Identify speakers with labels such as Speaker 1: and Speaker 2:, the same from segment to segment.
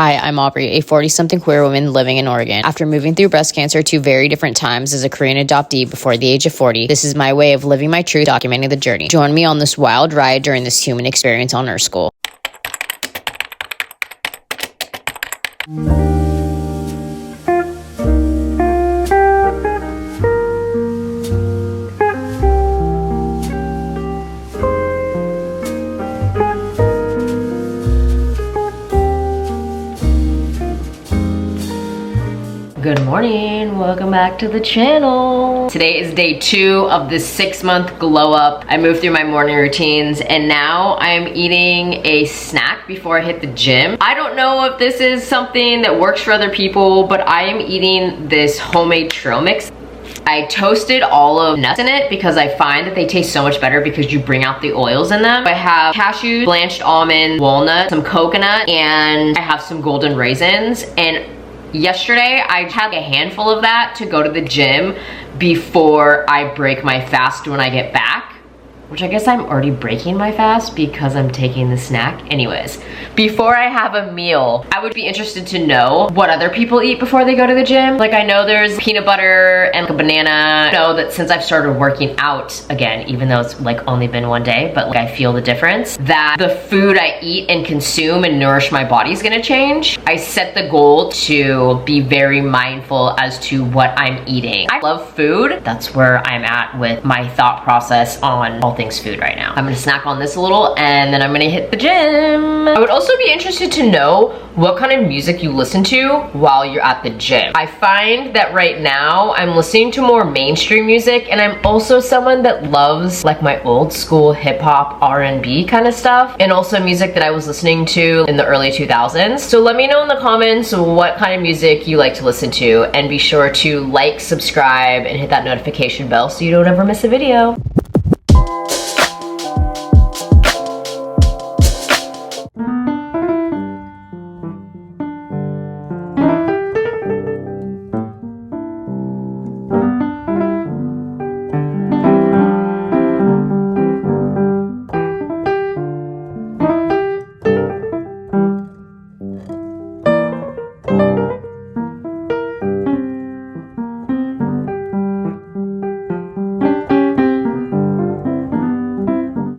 Speaker 1: Hi, I'm Aubrey, a 40-something queer woman living in Oregon. After moving through breast cancer 2 very different times as a Korean adoptee before the age of 40, this is my way of living my truth, documenting the journey. Join me on this wild ride during this human experience on Nurse School. Good morning, welcome back to the channel. Today is day 2 of this 6-month glow up. I moved through my morning routines and now I'm eating a snack before I hit the gym. I don't know if this is something that works for other people, but I am eating this homemade trail mix. I toasted all of nuts in it because I find that they taste so much better because you bring out the oils in them. I have cashews, blanched almond, walnut, some coconut, and I have some golden raisins. And yesterday, I had a handful of that to go to the gym before I break my fast when I get back, which I guess I'm already breaking my fast because I'm taking the snack. Anyways, before I have a meal, I would be interested to know what other people eat before they go to the gym. Like, I know there's peanut butter and like a banana. I know that since I've started working out again, even though it's like only been 1 day, but like I feel the difference, that the food I eat and consume and nourish my body is gonna change. I set the goal to be very mindful as to what I'm eating. I love food. That's where I'm at with my thought process on all things food right now. I'm gonna snack on this a little and then I'm gonna hit the gym. I would also be interested to know what kind of music you listen to while you're at the gym. I find that right now I'm listening to more mainstream music, and I'm also someone that loves like my old school hip hop, R&B kind of stuff, and also music that I was listening to in the early 2000s. So let me know in the comments what kind of music you like to listen to, and be sure to like, subscribe, and hit that notification bell so you don't ever miss a video.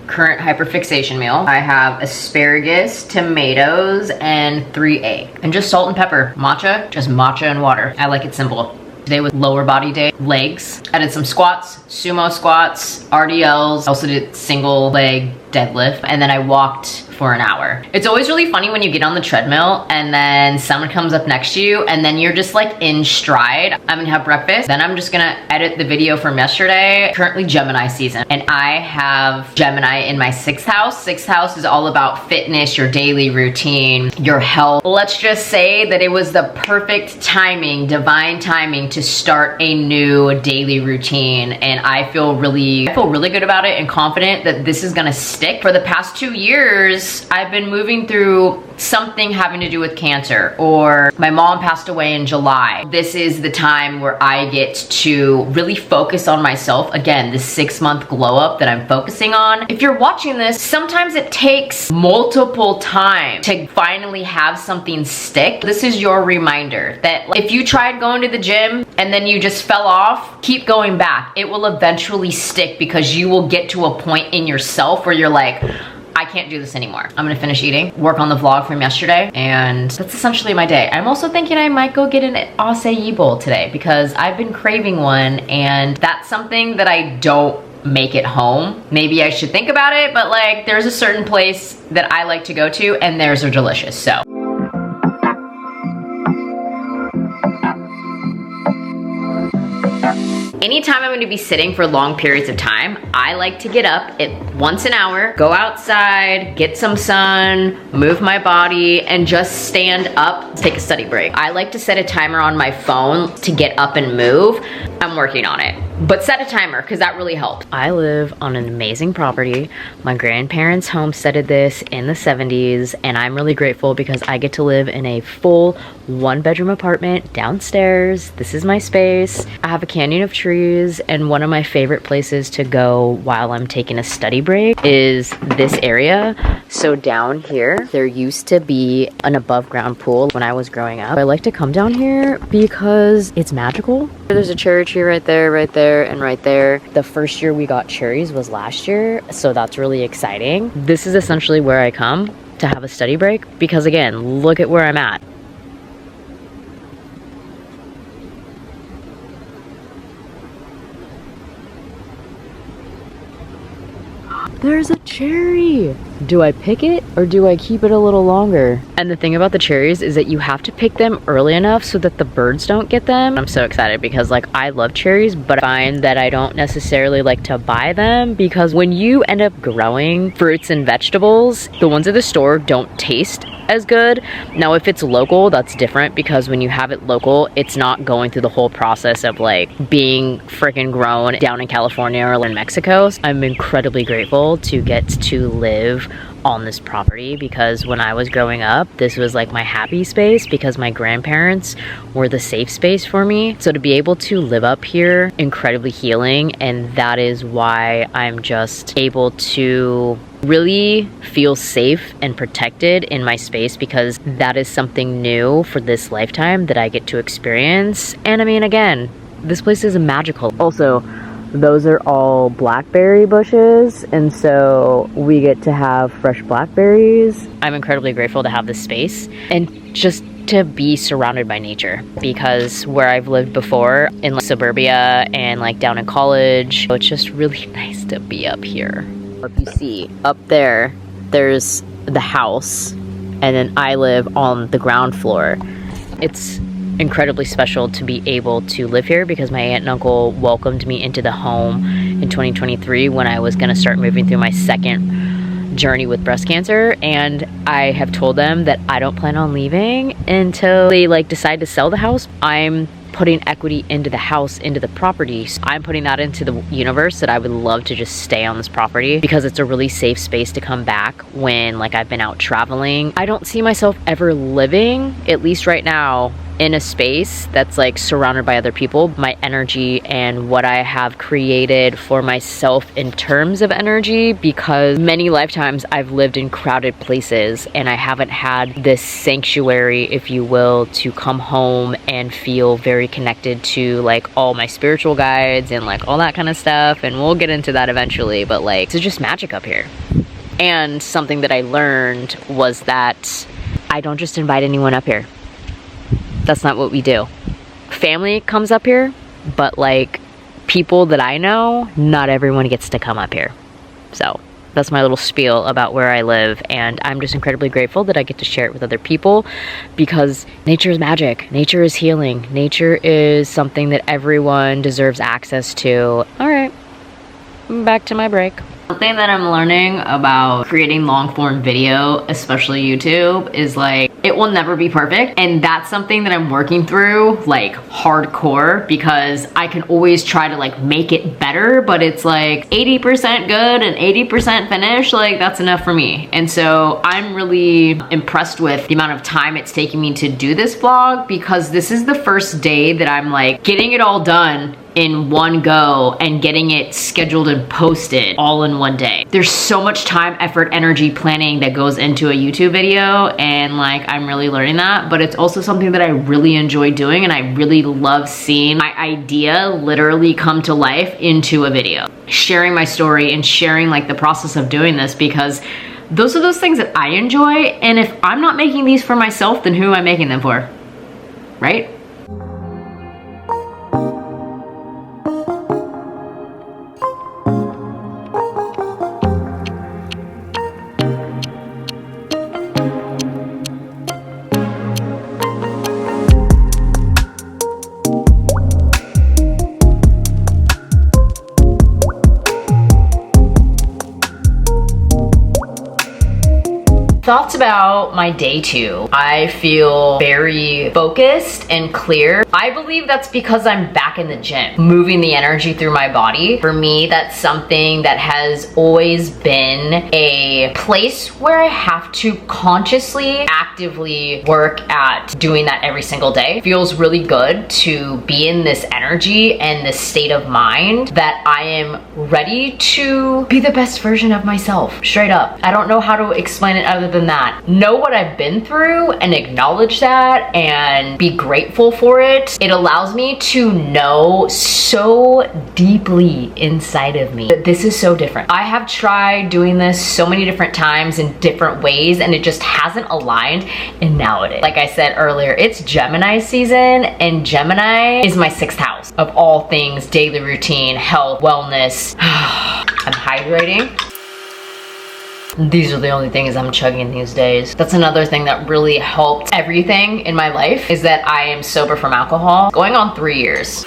Speaker 1: Current hyperfixation meal. I have asparagus, tomatoes, and 3 eggs. And just salt and pepper. Matcha, just matcha and water. I like it simple. Today was lower body day, legs. I did some squats, sumo squats, RDLs. Also did single leg deadlift, and then I walked for an hour. It's always really funny when you get on the treadmill and then someone comes up next to you and then you're just like in stride. I'm gonna have breakfast, then I'm just gonna edit the video from yesterday. Currently Gemini season, and I have Gemini in my 6th house. 6th house is all about fitness, your daily routine, your health. Let's just say that it was the perfect timing, divine timing to start a new daily routine, and I feel really good about it and confident that this is gonna stick. For the past 2 years, I've been moving through something having to do with cancer, or my mom passed away in July. This is the time where I get to really focus on myself. Again, this 6-month glow up that I'm focusing on. If you're watching this, sometimes it takes multiple times to finally have something stick. This is your reminder that if you tried going to the gym and then you just fell off, keep going back. It will eventually stick because you will get to a point in yourself where you're like, I can't do this anymore. I'm gonna finish eating, work on the vlog from yesterday, and that's essentially my day. I'm also thinking I might go get an acai bowl today because I've been craving one, and that's something that I don't make at home. Maybe I should think about it, but like there's a certain place that I like to go to and theirs are delicious, so. Anytime I'm going to be sitting for long periods of time, I like to get up at once an hour, go outside, get some sun, move my body, and just stand up, take a study break. I like to set a timer on my phone to get up and move. I'm working on it. But set a timer, because that really helped. I live on an amazing property. My grandparents homesteaded this in the 70s, and I'm really grateful because I get to live in a full 1-bedroom apartment downstairs. This is my space. I have a canyon of trees, and one of my favorite places to go while I'm taking a study break is this area. So down here, there used to be an above ground pool when I was growing up. I like to come down here because it's magical. There's a cherry tree right there, and right there. The first year we got cherries was last year, so that's really exciting. This is essentially where I come to have a study break because, again, look at where I'm at. There's a cherry. Do I pick it or do I keep it a little longer? And the thing about the cherries is that you have to pick them early enough so that the birds don't get them. I'm so excited because, like, I love cherries, but I find that I don't necessarily like to buy them because when you end up growing fruits and vegetables, the ones at the store don't taste as good. Now, if it's local, that's different because when you have it local, it's not going through the whole process of like being freaking grown down in California or in Mexico. I'm incredibly grateful to get to live on this property because when I was growing up, this was like my happy space because my grandparents were the safe space for me. So to be able to live up here, incredibly healing, and that is why I'm just able to really feel safe and protected in my space because that is something new for this lifetime that I get to experience. And I mean, again, this place is magical. Also, those are all blackberry bushes, and so we get to have fresh blackberries. I'm incredibly grateful to have this space and just to be surrounded by nature because where I've lived before in like suburbia and like down in college, it's just really nice to be up here. If you see up there, there's the house, and then I live on the ground floor. It's incredibly special to be able to live here because my aunt and uncle welcomed me into the home in 2023 when I was going to start moving through my second journey with breast cancer, and I have told them that I don't plan on leaving until they like decide to sell the house. I'm putting equity into the house, into the property. So I'm putting that into the universe that I would love to just stay on this property because it's a really safe space to come back when like I've been out traveling. I don't see myself ever living, at least right now, in a space that's like surrounded by other people. My energy and what I have created for myself in terms of energy, because many lifetimes I've lived in crowded places and I haven't had this sanctuary, if you will, to come home and feel very connected to like all my spiritual guides and like all that kind of stuff, and we'll get into that eventually, but like it's just magic up here. And something that I learned was that I don't just invite anyone up here. That's not what we do. Family comes up here, but like people that I know, not everyone gets to come up here. So that's my little spiel about where I live, and I'm just incredibly grateful that I get to share it with other people because nature is magic. Nature is healing. Nature is something that everyone deserves access to. All right, back to my break. Something that I'm learning about creating long form video, especially YouTube, is like it will never be perfect, and that's something that I'm working through like hardcore because I can always try to like make it better, but it's like 80% good and 80% finished, like that's enough for me. And so I'm really impressed with the amount of time it's taking me to do this vlog because this is the first day that I'm like getting it all done in one go and getting it scheduled and posted all in one day. There's so much time, effort, energy, planning that goes into a YouTube video, and like I'm really learning that, but it's also something that I really enjoy doing, and I really love seeing my idea literally come to life into a video. Sharing my story and sharing like the process of doing this, because those are those things that I enjoy, and if I'm not making these for myself, then who am I making them for, right? thoughts about my day 2. I feel very focused and clear. I believe that's because I'm back in the gym, moving the energy through my body. For me, that's something that has always been a place where I have to consciously, actively work at doing that every single day. It feels really good to be in this energy and this state of mind that I am ready to be the best version of myself. Straight up. I don't know how to explain it other than that. Know what I've been through and acknowledge that and be grateful for it. It allows me to know so deeply inside of me that this is so different. I have tried doing this so many different times in different ways and it just hasn't aligned, and now it is. Like I said earlier, it's Gemini season, and Gemini is my 6th house of all things daily routine, health, wellness. I'm hydrating. These are the only things I'm chugging these days. That's another thing that really helped everything in my life, is that I am sober from alcohol, going on 3 years.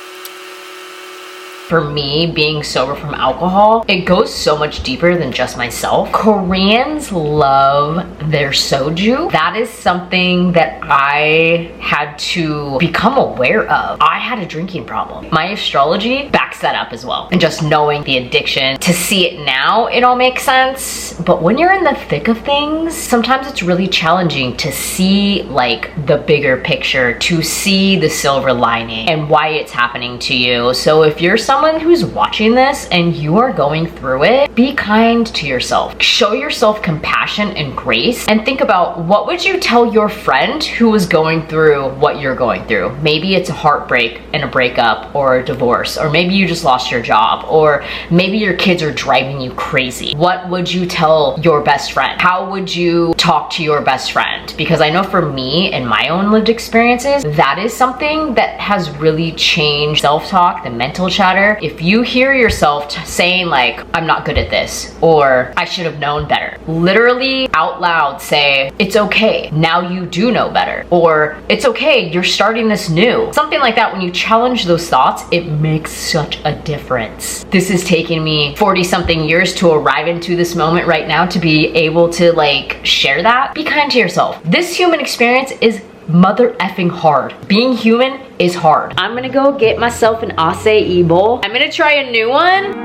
Speaker 1: For me, being sober from alcohol, it goes so much deeper than just myself. Koreans love their soju. That is something that I had to become aware of. I had a drinking problem. My astrology backs that up as well. And just knowing the addiction, to see it now, it all makes sense. But when you're in the thick of things, sometimes it's really challenging to see like the bigger picture, to see the silver lining and why it's happening to you. So if you're someone who's watching this and you are going through it, be kind to yourself. Show yourself compassion and grace, and think about, what would you tell your friend who is going through what you're going through? Maybe it's a heartbreak and a breakup, or a divorce, or maybe you just lost your job, or maybe your kids are driving you crazy. What would you tell your best friend? How would you talk to your best friend? Because I know for me and my own lived experiences, that is something that has really changed self-talk, the mental chatter. If you hear yourself saying like, I'm not good at this, or I should have known better, literally out loud say, it's okay, now you do know better, or it's okay, you're starting this new. Something like that. When you challenge those thoughts, it makes such a difference. This has taken me 40 something years to arrive into this moment right now, to be able to like share that. Be kind to yourself. This human experience is mother effing hard. Being human is hard. I'm gonna go get myself an acai bowl. I'm gonna try a new one.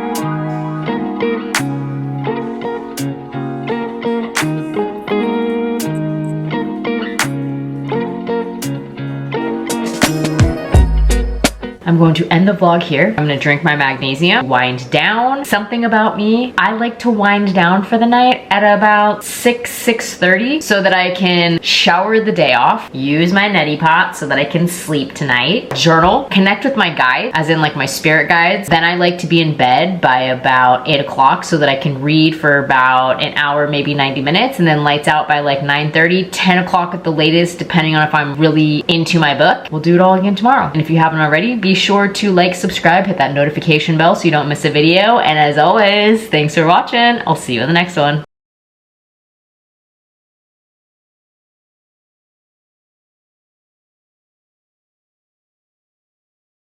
Speaker 1: I'm going to end the vlog here. I'm gonna drink my magnesium, wind down. Something about me, I like to wind down for the night at about 6:30 so that I can shower the day off, use my neti pot so that I can sleep tonight, journal, connect with my guides, as in like my spirit guides. Then I like to be in bed by about 8 o'clock so that I can read for about an hour, maybe 90 minutes, and then lights out by like 9:30, 10 o'clock at the latest, depending on if I'm really into my book. We'll do it all again tomorrow. And if you haven't already, be sure to like, subscribe, hit that notification bell so you don't miss a video. And as always, thanks for watching. I'll see you in the next one.